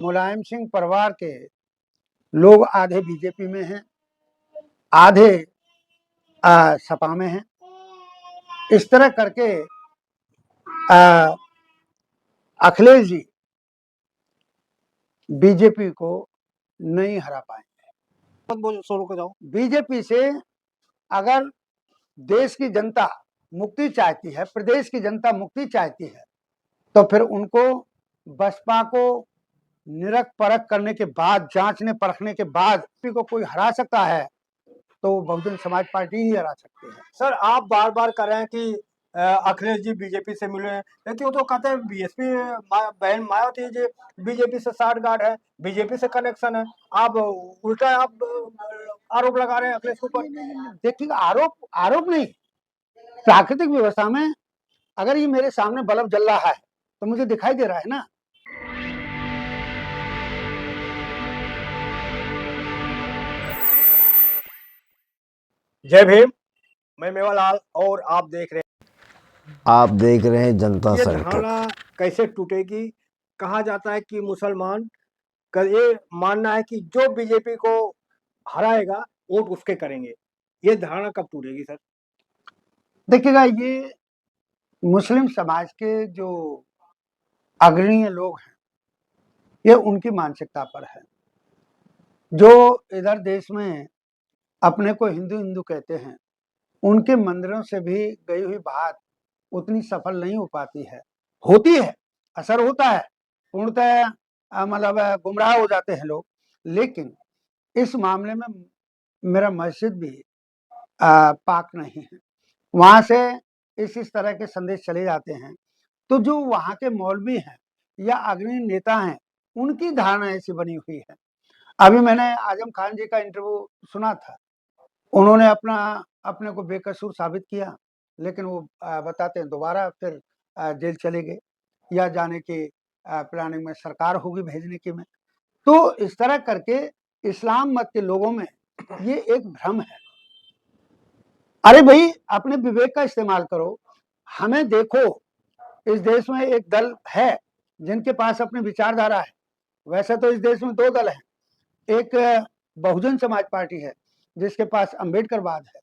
मुलायम सिंह परिवार के लोग आधे बीजेपी में हैं, आधे सपा में हैं। इस तरह करके अखिलेश जी बीजेपी को नहीं हरा पाएंगे। शुरू को जाओ। बीजेपी से अगर देश की जनता मुक्ति चाहती है, प्रदेश की जनता मुक्ति चाहती है, तो फिर उनको बसपा को निरख परख करने के बाद, जांचने परखने के बाद को कोई हरा सकता है तो बहुजन समाज पार्टी ही हरा सकती है। सर, आप बार बार कह रहे हैं कि अखिलेश जी बीजेपी से मिले हैं, लेकिन वो तो कहते हैं बीएसपी बहन मायावती जी बीजेपी से साठगांठ है, बीजेपी से कनेक्शन है। आप उल्टा आरोप लगा रहे हैं अखिलेश के ऊपर। देखिए, आरोप नहीं, प्राकृतिक व्यवस्था में अगर ये मेरे सामने बल्ब जल रहा है तो मुझे दिखाई दे रहा है ना। जय भीम, मैं मेवालाल और आप देख रहे हैं जनता ये संकट। धारणा कैसे टूटेगी? कहा जाता है कि मुसलमान का ये मानना है कि जो बीजेपी को हराएगा वोट उसके करेंगे। ये धारणा कब टूटेगी सर? देखिएगा, ये मुस्लिम समाज के जो अग्रणीय लोग हैं, ये उनकी मानसिकता पर है। जो इधर देश में अपने को हिंदू हिंदू कहते हैं, उनके मंदिरों से भी गई हुई बात उतनी सफल नहीं हो पाती है। होती है, असर होता है, पूर्णतः मतलब गुमराह हो जाते हैं लोग। लेकिन इस मामले में मेरा मस्जिद भी पाक नहीं है। वहां से इस तरह के संदेश चले जाते हैं, तो जो वहां के मौलवी हैं या अग्रणी नेता हैं, उनकी धारणा ऐसी बनी हुई है। अभी मैंने आजम खान जी का इंटरव्यू सुना था, उन्होंने अपने को बेकसूर साबित किया, लेकिन वो बताते हैं दोबारा फिर जेल चले गए या जाने की प्लानिंग में सरकार होगी भेजने की में। तो इस तरह करके इस्लाम मत के लोगों में ये एक भ्रम है। अरे भाई, अपने विवेक का इस्तेमाल करो। हमें देखो, इस देश में एक दल है जिनके पास अपनी विचारधारा है। वैसे तो इस देश में दो दल हैं, एक बहुजन समाज पार्टी है जिसके पास अंबेडकरवाद है,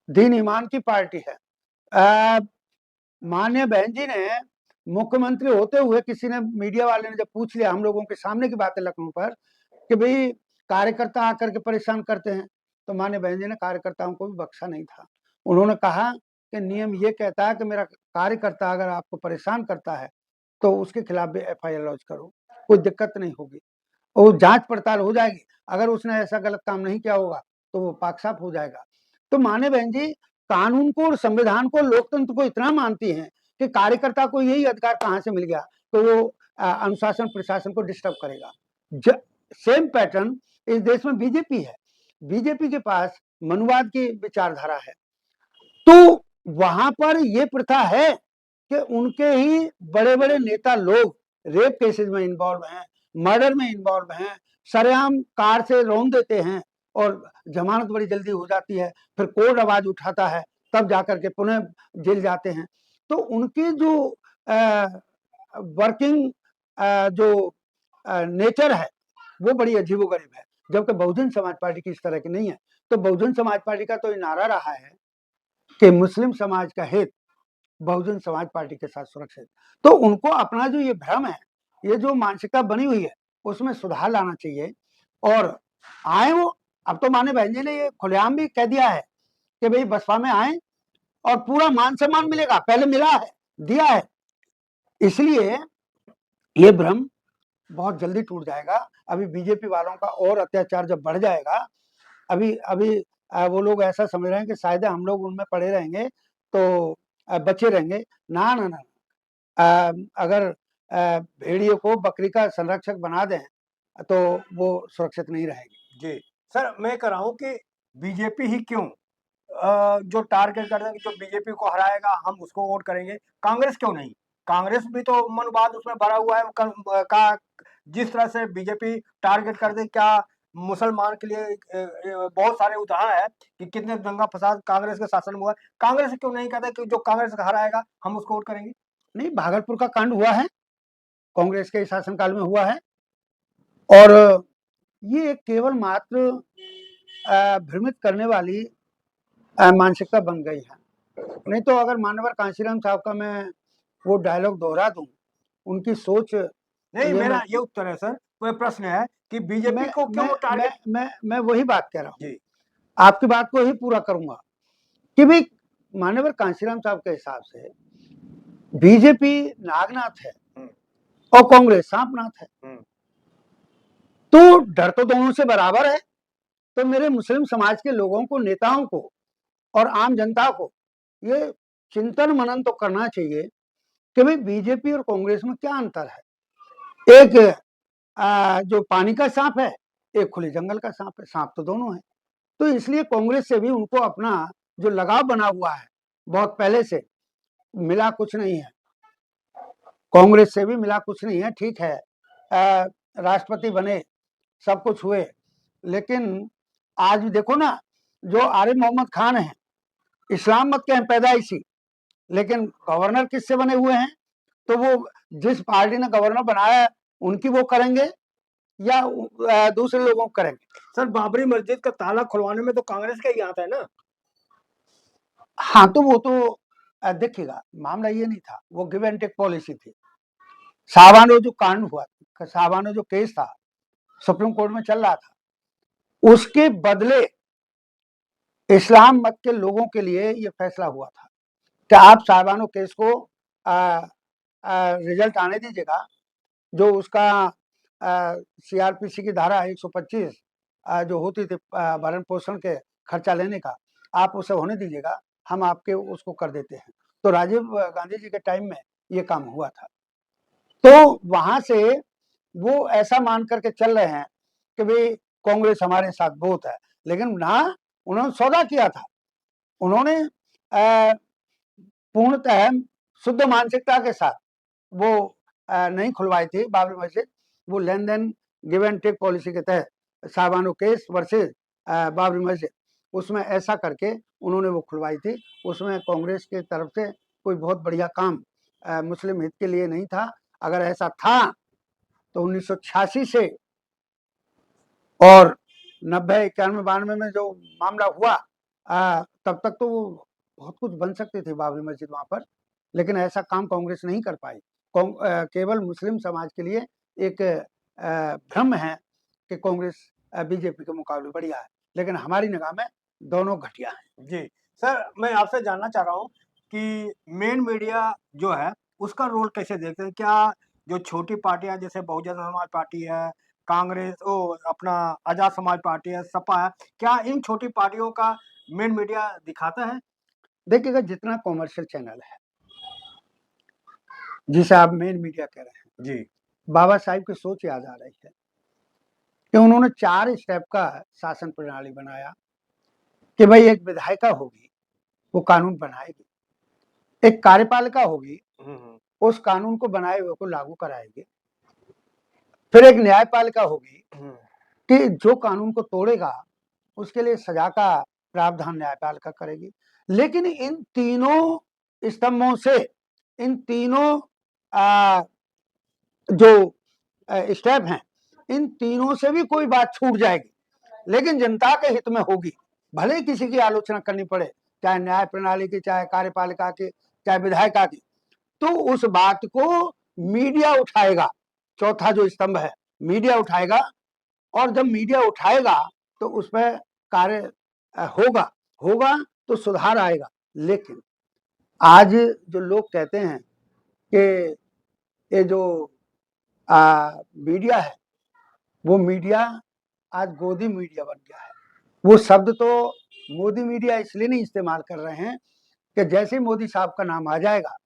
दीन ईमान की पार्टी है। माननीय बहन जी ने मुख्यमंत्री होते हुए, किसी ने, मीडिया वाले ने जब पूछ लिया हम लोगों के सामने की बात है लखनऊ पर, कि भाई कार्यकर्ता आकर के परेशान करते हैं, तो माननीय बहन जी ने कार्यकर्ताओं को भी बख्शा नहीं था। उन्होंने कहा कि नियम ये कहता है कि मेरा कार्यकर्ता अगर आपको परेशान करता है तो उसके खिलाफ भी FIR लॉन्च करो, कोई दिक्कत नहीं होगी, और जांच पड़ताल हो जाएगी। अगर उसने ऐसा गलत काम नहीं किया होगा तो वो पाक साफ हो जाएगा। तो माने बहन जी कानून को और संविधान को, लोकतंत्र को इतना मानती हैं कि कार्यकर्ता को यही अधिकार कहां से मिल गया तो वो अनुशासन प्रशासन को डिस्टर्ब करेगा। सेम पैटर्न इस देश में बीजेपी है। बीजेपी के पास मनुवाद की विचारधारा है, तो वहां पर यह प्रथा है कि उनके ही बड़े बड़े नेता लोग रेप केसेस में इन्वॉल्व हैं, मर्डर में इन्वॉल्व हैं, सरेआम कार से रौंद देते हैं और जमानत बड़ी जल्दी हो जाती है, फिर कोर्ट आवाज उठाता है, तब जाकर के पुनः जेल जाते हैं। तो उनकी जो वर्किंग जो नेचर है वो बड़ी अजीबोगरीब है, जबकि बहुजन समाज पार्टी की इस तरह की नहीं है। तो बहुजन समाज पार्टी का तो ये नारा रहा है कि मुस्लिम समाज का हित बहुजन समाज पार्टी के साथ सुरक्षित। तो उनको अपना जो ये भ्रम है, ये जो मानसिकता बनी हुई है, उसमें सुधार लाना चाहिए और आए वो। अब तो माने बहन जी ने ये खुलेआम भी कह दिया है कि भाई बसपा में आए और पूरा मान सम्मान मिलेगा, पहले मिला है, दिया है। इसलिए ये भ्रम बहुत जल्दी टूट जाएगा। अभी बीजेपी वालों का और अत्याचार जब बढ़ जाएगा, अभी अभी वो लोग ऐसा समझ रहे हैं कि शायद हम लोग उनमें पड़े रहेंगे तो बचे रहेंगे। ना ना ना, अगर भेड़िए को बकरी का संरक्षक बना दें तो वो सुरक्षित नहीं रहेगी। जी सर, मैं कह रहा हूँ कि बीजेपी ही क्यों जो टारगेट करते हैं कि जो बीजेपी को हराएगा हम उसको वोट करेंगे, कांग्रेस क्यों नहीं? कांग्रेस भी तो मनवाद उसमें भरा हुआ है। का जिस तरह से बीजेपी टारगेट कर दे, क्या मुसलमान के लिए बहुत सारे उदाहरण है कि कितने दंगा फसाद कांग्रेस के शासन में हुआ है। कांग्रेस क्यों नहीं कहता कि जो कांग्रेस का हराएगा हम उसको वोट करेंगे? नहीं, भागलपुर का कांड हुआ है, कांग्रेस के शासनकाल में हुआ है। और ये केवल मात्र भ्रमित करने वाली मानसिकता बन गई है। नहीं तो अगर मानवर कांशीराम साहब का मैं वो डायलॉग दोहरा दूं, उनकी सोच नहीं, मेरा ये उत्तर है सर, वो प्रश्न है कि बीजेपी को क्यों टारगेट। मैं वही बात कह रहा हूँ जी, आपकी बात को ही पूरा करूंगा कि भाई मानवर कांशीराम साहब के हिसाब से बीजेपी नागनाथ है और कांग्रेस सांपनाथ है, तो डर तो दोनों से बराबर है। तो मेरे मुस्लिम समाज के लोगों को, नेताओं को और आम जनता को ये चिंतन मनन तो करना चाहिए कि भाई बीजेपी और कांग्रेस में क्या अंतर है। एक जो पानी का सांप है, एक खुले जंगल का सांप है, सांप तो दोनों है। तो इसलिए कांग्रेस से भी उनको अपना जो लगाव बना हुआ है बहुत पहले से, मिला कुछ नहीं है, कांग्रेस से भी मिला कुछ नहीं है। ठीक है, राष्ट्रपति बने, सब कुछ हुए, लेकिन आज भी देखो ना, जो आरिफ मोहम्मद खान है, इस्लाम मत के हैं पैदाइशी, लेकिन गवर्नर किससे बने हुए हैं? तो वो जिस पार्टी ने गवर्नर बनाया उनकी वो करेंगे या दूसरे लोगों को करेंगे। सर बाबरी मस्जिद का ताला खुलवाने में तो कांग्रेस का ही आता है ना। हाँ, तो वो तो देखिएगा, मामला ये नहीं था, वो गिव एंड टेक पॉलिसी थी। शाहबानो जो कांड हुआ, शाहबानो जो केस था सुप्रीम कोर्ट में चल रहा था, उसके बदले इस्लाम मत के लोगों के लिए ये फैसला हुआ था कि आप शाहबानो केस को रिजल्ट आने दीजिएगा, जो उसका सीआरपीसी की धारा 125 जो होती थी भरण पोषण के खर्चा लेने का, आप उसे होने दीजिएगा, हम आपके उसको कर देते हैं। तो राजीव गांधी जी के टाइम में ये काम हुआ था। तो वहां से वो ऐसा मान करके चल रहे हैं कि भाई कांग्रेस हमारे साथ बहुत है, लेकिन ना, उन्होंने सौदा किया था। उन्होंने पूर्णतः शुद्ध मानसिकता के साथ वो नहीं खुलवाई थी बाबरी मस्जिद। वो लेन देन गिव एंड टेक पॉलिसी के तहत शाहबानो केस वर्सेज बाबरी मस्जिद, उसमें ऐसा करके उन्होंने वो खुलवाई थी। उसमें कांग्रेस की तरफ से कोई बहुत बढ़िया काम मुस्लिम हित के लिए नहीं था। अगर ऐसा था तो 1986 से और 90, 91, 92 में जो मामला हुआ, तब तक तो वो बहुत कुछ बन सकती थी बाबरी मस्जिद वहां पर, लेकिन ऐसा काम कांग्रेस नहीं कर पाई। केवल मुस्लिम समाज के लिए एक भ्रम है कि कांग्रेस बीजेपी के मुकाबले बढ़िया है, लेकिन हमारी निगाह में दोनों घटिया है। जी सर, मैं आपसे जानना चाह रहा हूँ कि मेन मीडिया जो है उसका रोल कैसे देखते हैं? क्या जो छोटी पार्टियां जैसे बहुजन समाज पार्टी है, कांग्रेस, ओ अपना आजाद समाज पार्टी है, सपा है, क्या इन छोटी पार्टियों का मेन मीडिया दिखाता है? देखिएगा, जितना कॉमर्शियल चैनल है जिसे आप मेन मीडिया कह रहे हैं, जी, बाबा साहिब की सोच याद आ रही है कि उन्होंने 4 स्टेप का शासन प्रणाली बनाया कि भाई एक विधायिका होगी, वो कानून बनाएगी, एक कार्यपालिका होगी, उस कानून को बनाए हुए को लागू कराएगी, फिर एक न्यायपालिका होगी कि जो कानून को तोड़ेगा उसके लिए सजा का प्रावधान न्यायपालिका करेगी। लेकिन इन तीनों स्तंभों से, इन तीनों जो स्टेप हैं, इन तीनों से भी कोई बात छूट जाएगी, लेकिन जनता के हित में होगी, भले ही किसी की आलोचना करनी पड़े, चाहे न्याय प्रणाली की, चाहे कार्यपालिका की, चाहे विधायिका की, तो उस बात को मीडिया उठाएगा। चौथा जो स्तंभ है, मीडिया उठाएगा, और जब मीडिया उठाएगा तो उस पर कार्य होगा होगा तो सुधार आएगा। लेकिन आज जो लोग कहते हैं कि ये जो मीडिया है, वो मीडिया आज गोदी मीडिया बन गया है। वो शब्द तो मोदी मीडिया इसलिए नहीं इस्तेमाल कर रहे हैं कि जैसे ही मोदी साहब का नाम आ जाएगा,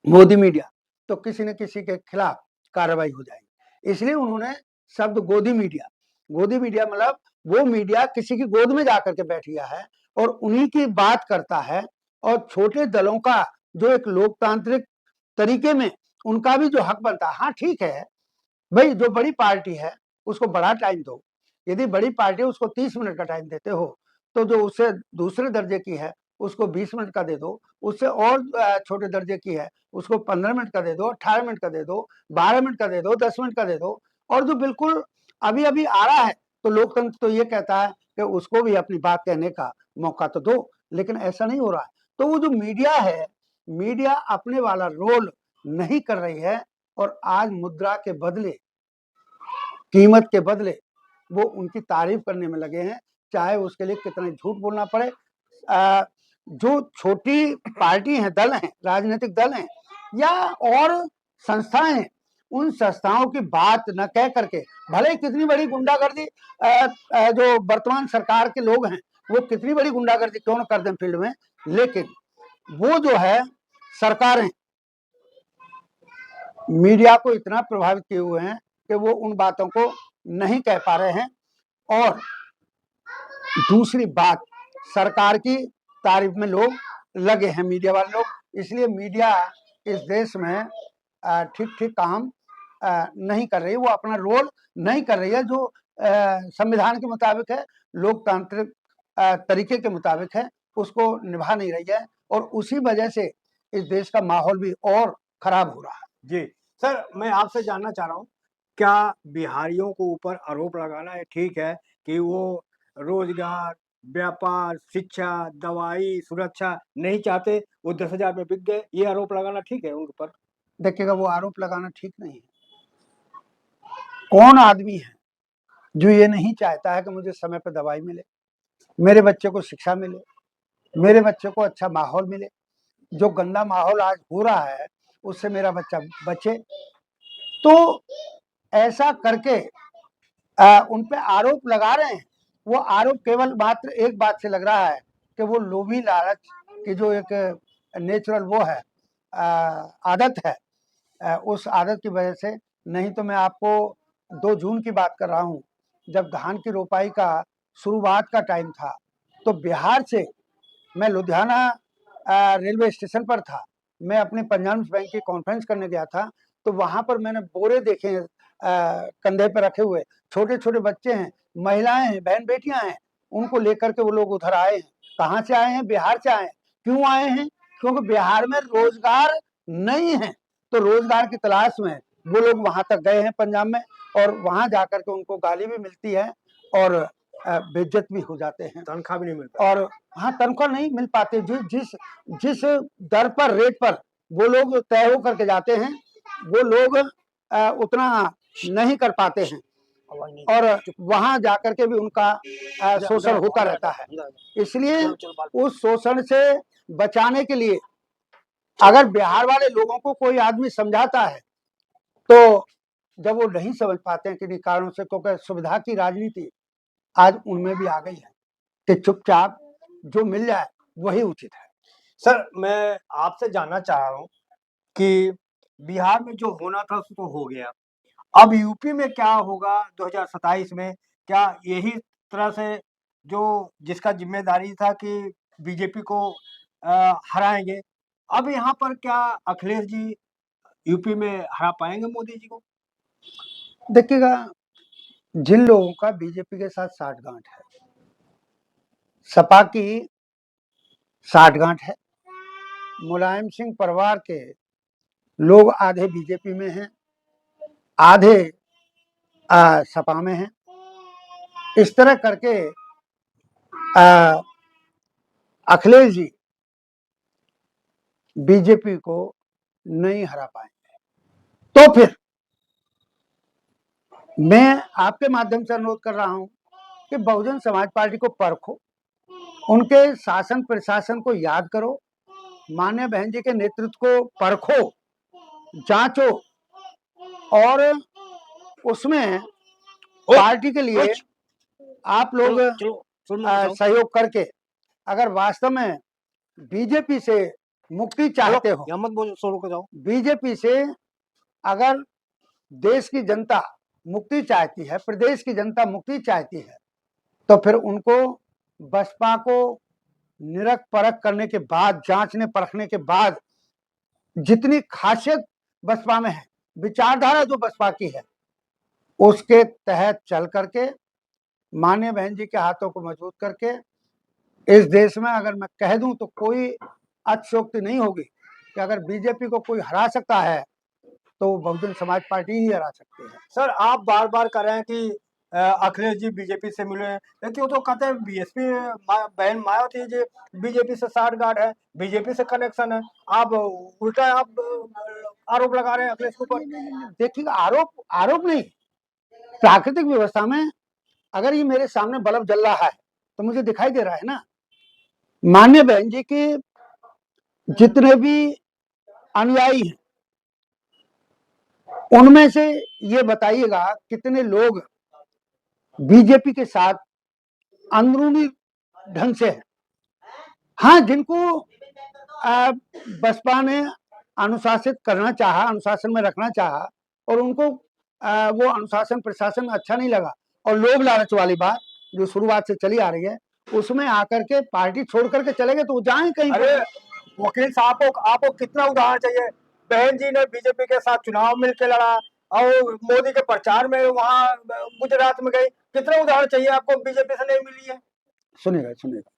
मोदी मीडिया, तो किसी न किसी के खिलाफ कार्रवाई हो जाएगी, इसलिए उन्होंने शब्द गोदी मीडिया, गोदी मीडिया मतलब वो मीडिया किसी की गोद में जाकर के बैठ गया है और उन्हीं की बात करता है, और छोटे दलों का जो एक लोकतांत्रिक तरीके में उनका भी जो हक बनता है। हाँ ठीक है भाई, जो बड़ी पार्टी है उसको बड़ा टाइम दो, यदि बड़ी पार्टी उसको 30 मिनट का टाइम देते हो, तो जो उससे दूसरे दर्जे की है उसको 20 मिनट का दे दो, उससे और छोटे दर्जे की है उसको 15 मिनट का दे दो, 18 मिनट का दे दो, 12 मिनट का दे दो, 10 मिनट का दे दो, और जो बिल्कुल अभी अभी आ रहा है, तो लोकतंत्र तो ये कहता है कि उसको भी अपनी बात कहने का मौका तो दो, लेकिन ऐसा नहीं हो रहा है। तो वो जो मीडिया है, मीडिया अपने वाला रोल नहीं कर रही है, और आज मुद्रा के बदले, कीमत के बदले वो उनकी तारीफ करने में लगे हैं, चाहे उसके लिए कितना झूठ बोलना पड़े। जो छोटी पार्टी हैं, दल हैं, राजनीतिक दल हैं या और संस्थाएं हैं, उन संस्थाओं की बात न कह करके, भले ही कितनी बड़ी गुंडागर्दी जो वर्तमान सरकार के लोग हैं वो कितनी बड़ी गुंडागर्दी क्यों न कर दें फील्ड में, लेकिन वो जो है सरकारें मीडिया को इतना प्रभावित किए हुए हैं कि वो उन बातों को नहीं कह पा रहे हैं। और दूसरी बात, सरकार की तारीफ में लोग लगे हैं, मीडिया वाले लोग, इसलिए मीडिया इस देश में ठीक ठीक काम नहीं कर रही, वो अपना रोल नहीं कर रही है, जो संविधान के मुताबिक है, लोकतांत्रिक तरीके के मुताबिक है, उसको निभा नहीं रही है, और उसी वजह से इस देश का माहौल भी और खराब हो रहा है। जी सर, मैं आपसे जानना चाह रहा हूँ, क्या बिहारियों को ऊपर आरोप लगाना है ठीक है कि वो रोजगार, व्यापार, शिक्षा, दवाई, सुरक्षा नहीं चाहते, वो 10,000 में बिक गए, ये आरोप लगाना ठीक है उन पर? देखिएगा, वो आरोप लगाना ठीक नहीं है। कौन आदमी है जो ये नहीं चाहता है कि मुझे समय पर दवाई मिले, मेरे बच्चे को शिक्षा मिले, मेरे बच्चे को अच्छा माहौल मिले, जो गंदा माहौल आज हो रहा है उससे मेरा बच्चा बचे। तो ऐसा करके उन पे आरोप लगा रहे हैं, वो आरोप केवल मात्र एक बात से लग रहा है कि वो लोभी लालच की जो एक नेचुरल वो है, आदत है, उस आदत की वजह से। नहीं तो मैं आपको 2 जून की बात कर रहा हूँ, जब धान की रोपाई का शुरुआत का टाइम था, तो बिहार से मैं लुधियाना रेलवे स्टेशन पर था, मैं अपने पंजाब बैंक की कॉन्फ्रेंस करने गया था, तो वहां पर मैंने बोरे देखे हैं कंधे पर रखे हुए, छोटे छोटे बच्चे हैं, महिलाएं हैं, बहन बेटियां हैं, उनको लेकर के वो लोग उधर आए हैं। कहाँ से आए हैं? बिहार से आए हैं। क्यों आए हैं? क्योंकि बिहार में रोजगार नहीं है, तो रोजगार की तलाश में वो लोग वहां तक गए हैं पंजाब में, और वहां जाकर के उनको गाली भी मिलती है और बेइज्जत भी हो जाते हैं, तनख्वाह भी नहीं मिलता। और हाँ, तनख्वाह नहीं मिल पाते। जिस जिस जिस दर पर, रेट पर वो लोग तय हो करके जाते हैं, वो लोग उतना नहीं कर पाते हैं, और वहां जाकर के भी उनका शोषण होता रहता है। इसलिए उस शोषण से बचाने के लिए अगर बिहार वाले लोगों को कोई आदमी समझाता है, तो जब वो नहीं समझ पाते हैं किन्हीं कारणों से, क्योंकि सुविधा की राजनीति आज उनमें भी आ गई है कि चुपचाप जो मिल जाए वही उचित है। सर, मैं आपसे जानना चाह रहा हूँ कि बिहार में जो होना था सो तो हो गया, अब यूपी में क्या होगा 2027 में? क्या यही तरह से जो जिसका जिम्मेदारी था कि बीजेपी को हराएंगे, अब यहाँ पर क्या अखिलेश जी यूपी में हरा पाएंगे मोदी जी को? देखिएगा, जिन लोगों का बीजेपी के साथ साठगांठ है, सपा की साठगांठ है, मुलायम सिंह परिवार के लोग आधे बीजेपी में हैं, आधे सपा में हैं, इस तरह करके अखिलेश जी बीजेपी को नहीं हरा पाएंगे। तो फिर मैं आपके माध्यम से अनुरोध कर रहा हूं कि बहुजन समाज पार्टी को परखो, उनके शासन प्रशासन को याद करो, माननीय बहन जी के नेतृत्व को परखो, जांचो, और उसमें पार्टी के लिए आप लोग सहयोग करके अगर वास्तव में बीजेपी से मुक्ति चाहते हो, मत बोलो, सोलो को जाओ, बीजेपी से अगर देश की जनता मुक्ति चाहती है, प्रदेश की जनता मुक्ति चाहती है, तो फिर उनको बसपा को निरख परख करने के बाद, जांचने परखने के बाद, जितनी खासियत बसपा में है, विचारधारा जो बसपा की है, उसके तहत चल करके माननीय बहन जी के हाथों को मजबूत करके इस देश में, अगर मैं कह दूं तो कोई अतिशयोक्ति नहीं होगी कि अगर बीजेपी को कोई हरा सकता है तो बहुजन समाज पार्टी ही हरा सकती है। सर आप बार बार कह रहे हैं कि अखिलेश जी बीजेपी से मिले हैं, लेकिन वो तो कहते हैं बीएसपी बहन मायावती जी बीजेपी से साठगांठ है, बीजेपी से कनेक्शन है। आप उल्टा आप आरोप लगा रहे हैं अखिलेश के ऊपर। देखिएगा, आरोप नहीं, प्राकृतिक व्यवस्था में अगर ये मेरे सामने बल्ब जल रहा है तो मुझे दिखाई दे रहा है ना। माननीय बहन जी के जितने भी अनुयायी हैं उनमें से ये बताइएगा कितने लोग बीजेपी के साथ अंदरूनी ढंग से हैं। हाँ, जिनको बसपा ने अनुशासित करना चाहा, अनुशासन में रखना चाहा और उनको वो अनुशासन प्रशासन अच्छा नहीं लगा और लोभ लालच वाली बात जो शुरुआत से चली आ रही है उसमें आकर के पार्टी छोड़ करके चले गए, तो वो जाएं कहीं। अरे वकील साहब को आपको कितना उदाहरण चाहिए? बहन जी ने बीजेपी के साथ चुनाव मिलकर लड़ा और मोदी के प्रचार में वहां गुजरात में गई, कितना उदाहरण चाहिए आपको बीजेपी से नहीं मिली है? सुनिएगा,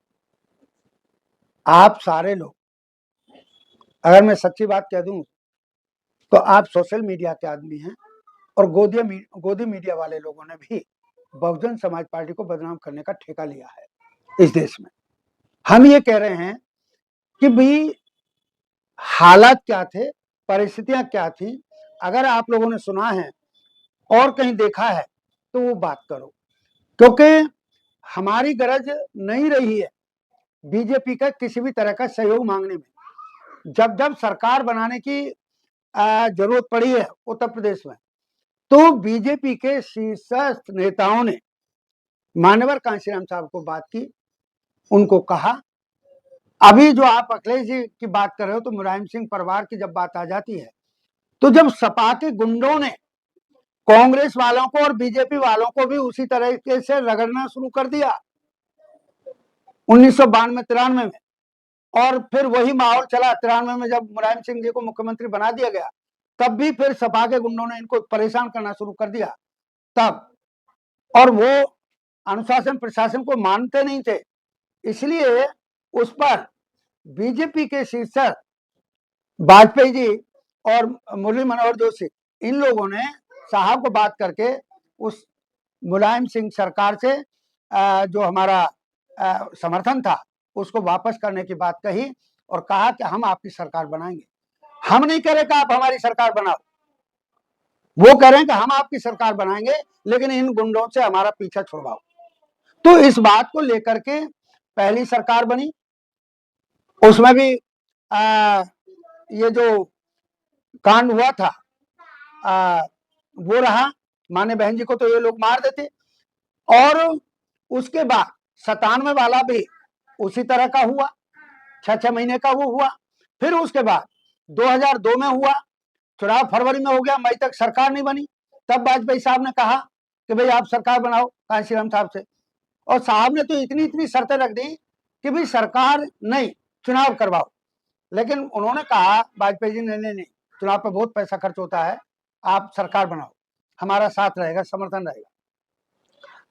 आप सारे लोग, अगर मैं सच्ची बात कह दूं तो आप सोशल मीडिया के आदमी हैं और गोदी मीडिया वाले लोगों ने भी बहुजन समाज पार्टी को बदनाम करने का ठेका लिया है इस देश में। हम ये कह रहे हैं कि भाई हालात क्या थे, परिस्थितियां क्या थी, अगर आप लोगों ने सुना है और कहीं देखा है तो वो बात करो, क्योंकि हमारी गरज नहीं रही है बीजेपी का किसी भी तरह का सहयोग मांगने में। जब जब सरकार बनाने की जरूरत पड़ी है उत्तर प्रदेश में, तो बीजेपी के शीर्षस्थ नेताओं ने मान्यवर कांशीराम साहब को बात की, उनको कहा। अभी जो आप अखिलेश जी की बात कर रहे हो तो मुलायम सिंह परिवार की जब बात आ जाती है तो जब सपा के गुंडों ने कांग्रेस वालों को और बीजेपी वालों को भी उसी तरीके से रगड़ना शुरू कर दिया 1992-93 में, और फिर वही माहौल चला 93 में जब मुलायम सिंह जी को मुख्यमंत्री बना दिया गया, तब भी फिर सपा के गुंडों ने इनको परेशान करना शुरू कर दिया तब, और वो अनुशासन प्रशासन को मानते नहीं थे, इसलिए उस पर बीजेपी के शीर्षक वाजपेयी जी और मुरली मनोहर जोशी इन लोगों ने साहब को बात करके उस मुलायम सिंह सरकार से जो हमारा समर्थन था उसको वापस करने की बात कही और कहा कि हम आपकी सरकार बनाएंगे। हम नहीं कह रहे कि आप हमारी सरकार बनाओ, वो कह रहे हैं कि हम आपकी सरकार बनाएंगे लेकिन इन गुंडों से हमारा पीछा छुड़वाओ। तो इस बात को लेकर के पहली सरकार बनी, उसमें भी ये जो कांड हुआ था वो रहा, माने बहन जी को तो ये लोग मार देते, और उसके बाद 97 वाला भी उसी तरह का हुआ, 6 महीने का वो हुआ। फिर उसके बाद 2002 में हुआ, चुनाव फरवरी में हो गया, मई तक सरकार नहीं बनी। तब वाजपेयी साहब ने कहा कि भाई आप सरकार बनाओ कांशीराम साहब से, और साहब ने तो इतनी शर्तें रख दी कि भाई सरकार नहीं, चुनाव करवाओ। लेकिन उन्होंने कहा वाजपेयी जी ने नहीं, चुनाव पर बहुत पैसा खर्च होता है, आप सरकार बनाओ, हमारा साथ रहेगा, समर्थन रहेगा।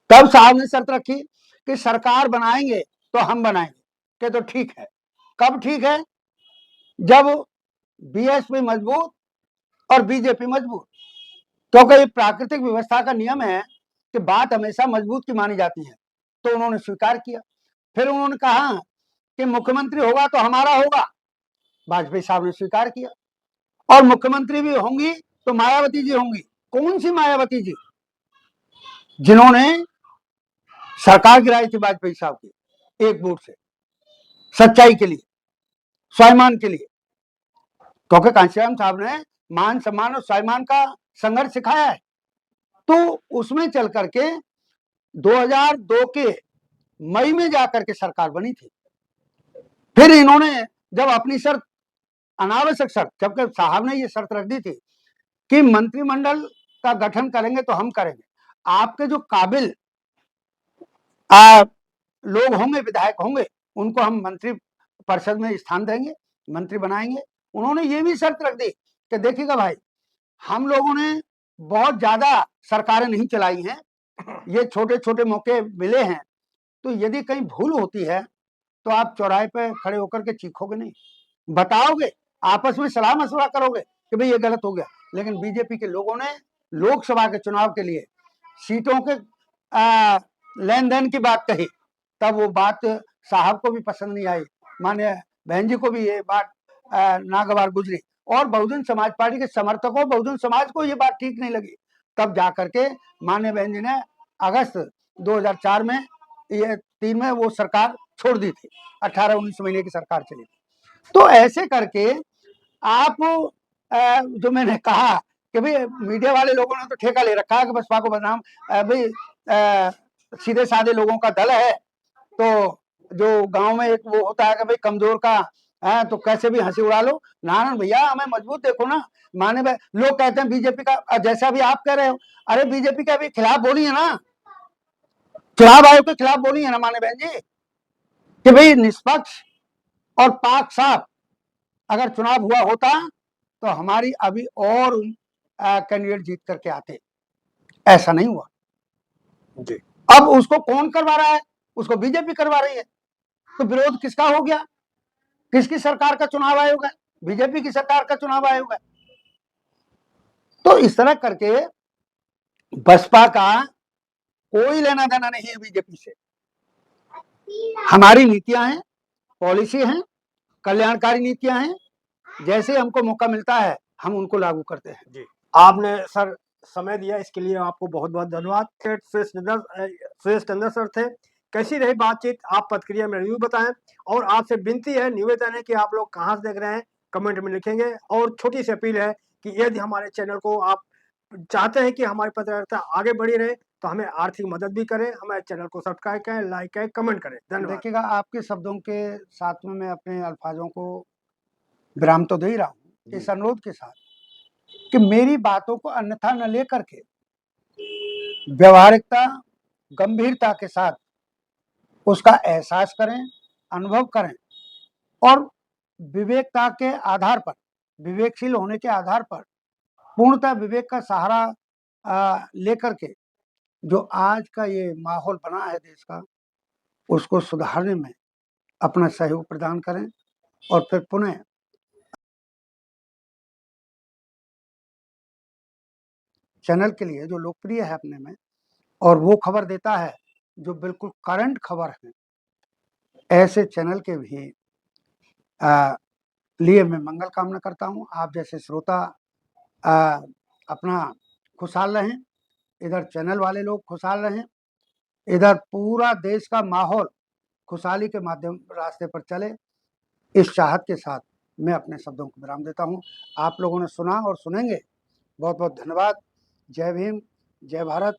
तब साहब ने शर्त रखी कि सरकार बनाएंगे तो हम बनाएंगे, कि तो ठीक है। कब ठीक है? जब बीएसपी मजबूत और बीजेपी मजबूत, क्योंकि ये प्राकृतिक व्यवस्था का नियम है कि बात हमेशा मजबूत की मानी जाती है। तो उन्होंने स्वीकार किया। फिर उन्होंने कहा कि मुख्यमंत्री होगा तो हमारा होगा, वाजपेयी साहब ने स्वीकार किया, और मुख्यमंत्री भी होंगी तो मायावती जी होंगी। कौन सी मायावती जी? जिन्होंने सरकार गिराई थी वाजपेयी साहब की एक वोट से, सच्चाई के लिए, स्वाभिमान के लिए, क्योंकि कांशीराम साहब ने मान सम्मान और स्वाभिमान का संघर्ष सिखाया है। तो उसमें चल करके 2002 के मई में जाकर के सरकार बनी थी। फिर इन्होंने जब अपनी शर्त, अनावश्यक शर्त, जबकि साहब ने ये शर्त रख दी थी कि मंत्रिमंडल का गठन करेंगे तो हम करेंगे, आपके जो काबिल लोग होंगे, विधायक होंगे, उनको हम मंत्री परिषद में स्थान देंगे, मंत्री बनाएंगे। उन्होंने ये भी शर्त रख दी कि देखिएगा भाई, हम लोगों ने बहुत ज्यादा सरकारें नहीं चलाई हैं, ये छोटे छोटे मौके मिले हैं, तो यदि कहीं भूल होती है तो आप चौराहे पे खड़े होकर के चीखोगे नहीं, बताओगे, आपस में सलाह मशवरा करोगे कि भाई ये गलत हो गया, लेकिन बीजेपी के लोगों ने लोकसभा के चुनाव के लिए सीटों के लेन देन की बात कही, तब वो बात साहब को भी पसंद नहीं आई, माने बहन जी को भी ये बात नागवार गुजरी, और बहुजन समाज पार्टी के समर्थकों, बहुजन समाज को ये बात ठीक नहीं लगी। तब जाकर के माननीय बहन जी ने अगस्त 2004 में, ये 3 में वो सरकार छोड़ दी थी, 18-19 महीने की सरकार चली थी। तो ऐसे करके आप जो मैंने कहा कि भाई मीडिया वाले लोगों ने तो ठेका ले रखा है कि बसपा को बदनाम, भाई सीधे साधे लोगों का दल है, तो जो गांव में एक वो होता है कि भाई कमजोर का है तो कैसे भी हंसी उड़ा लो। नारायण भैया हमें मजबूत देखो ना, माने लोग कहते हैं बीजेपी का, जैसा भी आप कह रहे हो, अरे बीजेपी के अभी खिलाफ बोली है ना, चुनाव आयोग के खिलाफ बोली है ना माने बहन जी, कि भाई निष्पक्ष और पाक साफ अगर चुनाव हुआ होता तो हमारी अभी और कैंडिडेट जीत करके आते, ऐसा नहीं हुआ जी। अब उसको कौन करवा रहा है? उसको बीजेपी करवा रही है। तो विरोध किसका हो गया? किसकी सरकार का चुनाव आयोग है? बीजेपी की सरकार का चुनाव आयोग है। तो इस तरह करके बसपा का कोई लेना देना नहीं है बीजेपी से। हमारी नीतियां हैं, पॉलिसी हैं, कल्याणकारी नीतियां हैं, जैसे हमको मौका मिलता है हम उनको लागू करते हैं। जी, आपने सर समय दिया, इसके लिए आपको बहुत बहुत धन्यवाद। सुरेश चंद्र सर थे। कैसी रही बातचीत, आप प्रतिक्रिया में रिव्यू बताएं, और आपसे विनती है, निवेदन है कि आप लोग कहाँ से देख रहे हैं कमेंट में लिखेंगे, और छोटी सी अपील है कि यदि हमारे चैनल को आप चाहते हैं कि हमारी पत्रकारिता आगे बढ़ी रहे तो हमें आर्थिक मदद भी करें, हमारे चैनल को सब्सक्राइब करें, लाइक करें, कमेंट करें। धन्यवाद। देखिएगा, आपके शब्दों के साथ में मैं अपने अल्फाजों को विराम तो दे ही रहा हूँ, इस अनुरोध के साथ कि मेरी बातों को अन्यथा न लेकर के व्यवहारिकता, गंभीरता के साथ उसका एहसास करें, अनुभव करें, और विवेकता के आधार पर, विवेकशील होने के आधार पर, पूर्णतः विवेक का सहारा लेकर के जो आज का ये माहौल बना है देश का, उसको सुधारने में अपना सहयोग प्रदान करें, और फिर पुनः चैनल के लिए जो लोकप्रिय है अपने में, और वो खबर देता है जो बिल्कुल करंट खबर है, ऐसे चैनल के भी लिए मैं मंगल कामना करता हूँ। आप जैसे श्रोता अपना खुशहाल रहें, इधर चैनल वाले लोग खुशहाल रहें, इधर पूरा देश का माहौल खुशहाली के माध्यम रास्ते पर चले, इस चाहत के साथ मैं अपने शब्दों को विराम देता हूँ। आप लोगों ने सुना और सुनेंगे, बहुत बहुत धन्यवाद। जय भीम, जय भारत।